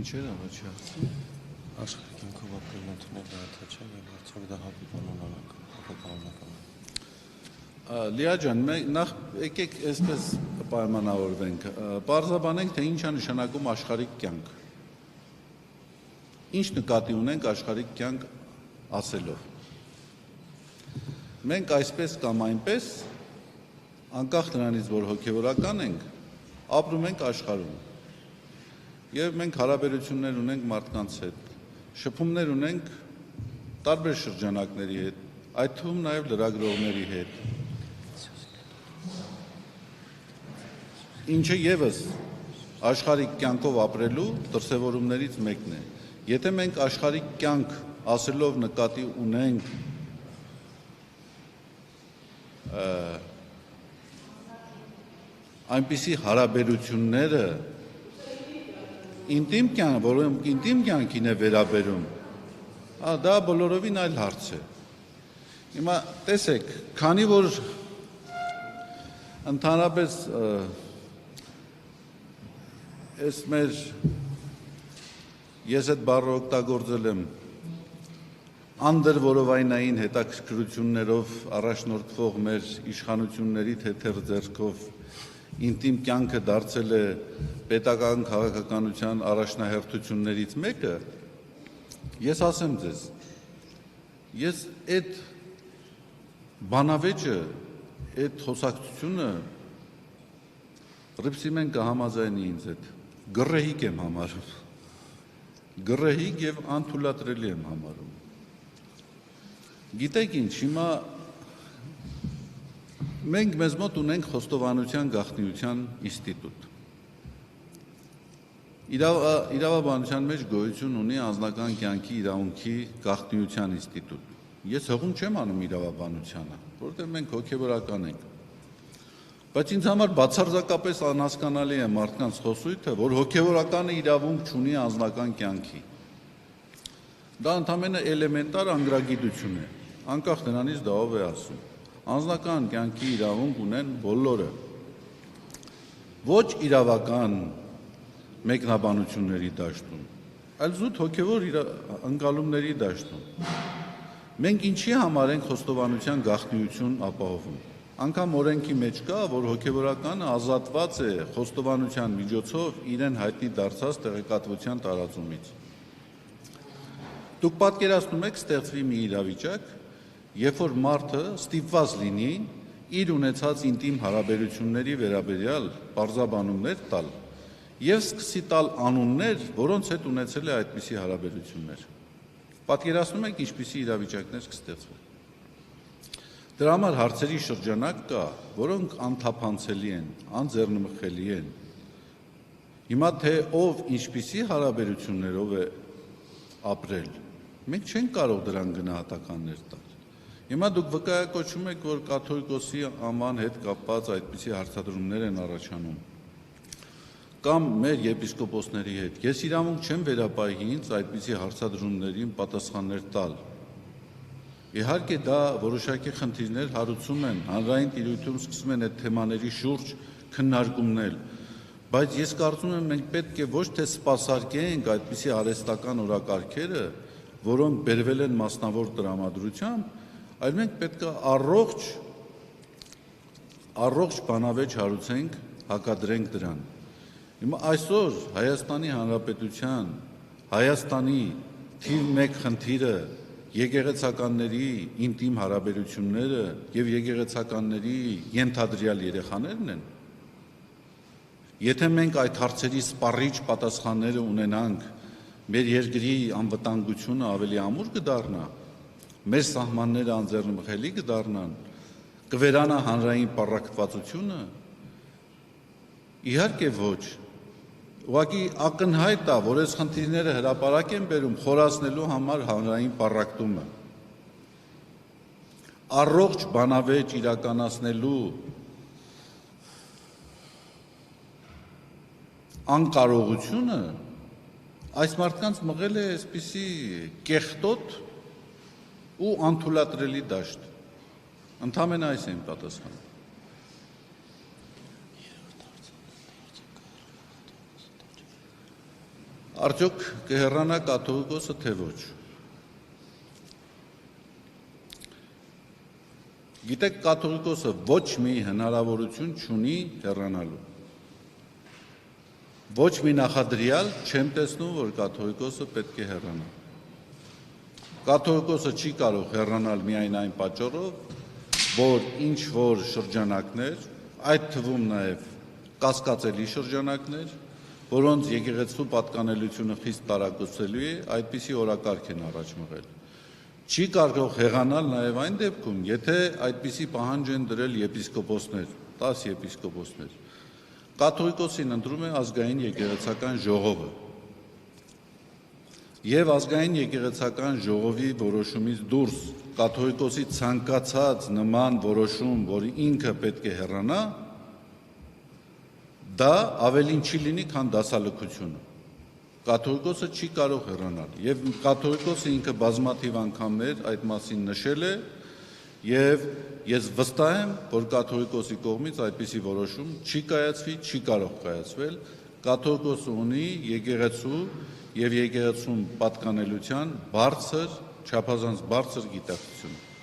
Ինչեր առաջի հարցը։ Աշխարհի կյանքով ապրելն ընդունել դա չէ եւ արդյոք դա հապի կանոնական է։ Լիա ջան, նախ եկեք այսպես պայմանավորվենք, պարզաբանենք, թե ինչ է նշանակում աշխարհիկ կյանք։ Ինչ նկատի ունենք աշխարհիկ կյանք ասելով։ Մենք այսպես կամ այնպես, անկախ նրանից, որ հոգևորական ենք, ապրում ենք աշխարհում։ Եվ մենք հարաբերություններ ունենք մարդկանց հետ, շփումներ ունենք տարբեր շրջանակների հետ, այդ թվում նաև լրագրողների հետ։ Ինչը եւս աշխարհիկ կյանքով ապրելու դրսևորումներից մեկն է։ Եթե մենք աշխարհիկ կյանք ասելով նկատի ունենք այնպիսի հարաբերությունները ինտիմ կյանք, որոնք ինտիմ կյանքին է վերաբերում, դա բոլորովին այլ հարց է։ Հիմա տեսեք, քանի որ ընդհանրապես ես այդ բառը օգտագործել եմ անդրորովայնային հետաքրքրություններով առաջնորդվող մեր իշխանությունների թեթև ձեռքով ինտիմ կյանքը դարձել է պետական քաղաքականության առաջնահերթություններից մեկը, ես ասեմ ձեզ, ես այդ բանավեճը, այդ խոսակցությունը ռիփսիմեն կհամաձայնի ինձ հետ, գռեհիկ եմ համարում, գռեհիկ եւ անթույլատրելի եմ համարում։ Գիտեք ինչ, հիմա մենք մեզ մոտ ունենք խոստովանության գաղտնիության ինստիտուտ։ Իրավաբանության մեջ գոյություն ունի անձնական կյանքի իրավունքի գաղտնիության ինստիտուտ։ Ես հղում չեմ անում իրավաբանությանը, որովհետև մենք հոգևորական ենք։ Բայց ինձ համար բացարձակապես անհասկանալի է մարդկանց խոսույթը, որ հոգևորականը իրավունք չունի անձնական կյանքի։ Դա ընդամենը էլեմենտար անգրագիտություն է, անկախ նրանից դա ով է ասում։ Անձնական կյանքի իրավունք ունեն բոլորը։ Ոչ իրավական մեկնաբանությունների դաշտում, այլ զուտ հոգևոր ընկալումների դաշտում։ Մենք ինչի համար ենք խոստովանության գաղտնիություն ապահովում։ Անգամ օրենքի մեջ կա, որ հոգևորականը ազատված է խոստովանության միջոցով իրեն հայտնի դարձած տեղեկատվության տարածումից։ Դուք պատկերացնում եք ստեղծվի մի իրավիճակ, երբ որ մարդը ստիպված լինի իր ունեցած ինտիմ հարաբերությունների վերաբերյալ պարզաբանումներ տալ եւ սկսի տալ անուններ, որոնց հետ ունեցել է այդպիսի հարաբերություններ։ Պատկերացնում եք ինչպիսի իրավիճակներ կստեղծվի։ Դրա համար հարցերի շրջանակ կա, որոնք անթափանցելի են, անձեռնմխելի են։ Հիմա թե ով ինչպիսի հարաբերություններով է ապրել, մենք չենք կարող դրան գնահատականներ տալ։ Հիմա դուք վկայակոչում եք, որ կաթողիկոսի անվան հետ կապված այդպիսի հարցադրումներ են առաջանում, կամ մեր եպիսկոպոսների հետ։ Ես իրավունք չեմ վերապահի ինձ այդպիսի հարցադրումներին պատասխաններ տալ։ Իհարկե դա որոշակի խնդիրներ հարուցում են, հանրային տիրույթում սկսում են այդ թեմաների շուրջ քննարկումներ, բայց ես կարծում եմ մենք պետք է ոչ թե սպասարկենք այդպիսի արհեստական օրակարգերը, որոնք բերվել են մասնավոր տրամադրությամբ, այլ մենք պետք է առողջ բանավեճ հարուցենք, հակադրենք դրան։ Հիմա այսօր Հայաստանի Հանրապետության, Հայաստանի թիվ 1 խնդիրը եկեղեցականների ինտիմ հարաբերությունները եւ եկեղեցականների ենթադրյալ երեխաներն են։ Եթե մենք այդ հարցերի սպառիչ պատասխանները ունենանք, մեր երկրի անվտանգությունը ավելի ամուր կդառնա, մեր սահմանները անձեռնմխելի կդառնան, կվերանա հանրային պառակտվածությունը։ Իհարկե ոչ։ Ուղղակի ակնհայտ է, որ այս խնդիրները հրապարակ են բերում խորացնելու համար հանրային պառակտումը։ Առողջ բանավեճ իրականացնելու անկարողությունը այս մարդկանց մղել է այսպիսի կեղտոտ ու անթույլատրելի դաշտ։ Ընդամենը այս եմ պատասխանում։ Արդյոք կհեռանա կաթողիկոսը թե ոչ։ Գիտեք, կաթողիկոսը ոչ մի հնարավորություն չունի հեռանալու։ Ոչ մի նախադրյալ չեմ տեսնում, որ կաթողիկոսը պետք է հեռանա։ Կաթողիկոսը չի կարող հեռանալ միայն այն պատճառով, որ ինչ որ շրջանակներ, այդ թվում նաև կասկածելի շրջանակներ, որոնց եկեղեցու պատկանելությունը խիստ տարակուսելու է, այդպիսի օրակարգ են առաջ մղել։ Չի կարող հեռանալ նաև այն դեպքում, եթե այդպիսի պահանջ են դրել եպիսկոպոսներ, 10 եպիսկոպոսներ։ Կաթողիկոսին ընտրում է ազգային եկեղեցական ժողովը։ Եվ ազգային եկեղեցական ժողովի որոշումից դուրս կաթողիկոսի ցանկացած նման որոշում, որ ինքը պետք է հեռանա, դա ավելին չի լինի, քան դասալքությունը։ Կաթողիկոսը չի կարող հեռանալ, եւ կաթողիկոսը ինքը բազմաթիվ անգամներ այդ մասին նշել է, եւ ես վստահ եմ, որ կաթողիկոսի կողմից այդպիսի որոշում չի կայացվի, չի կարող կայացվել։ Կաթողիկոսը ունի եկեղեցու եւ եկեղեցուն պատկանելության բարձր, չափազանց բարձր գիտակցություն։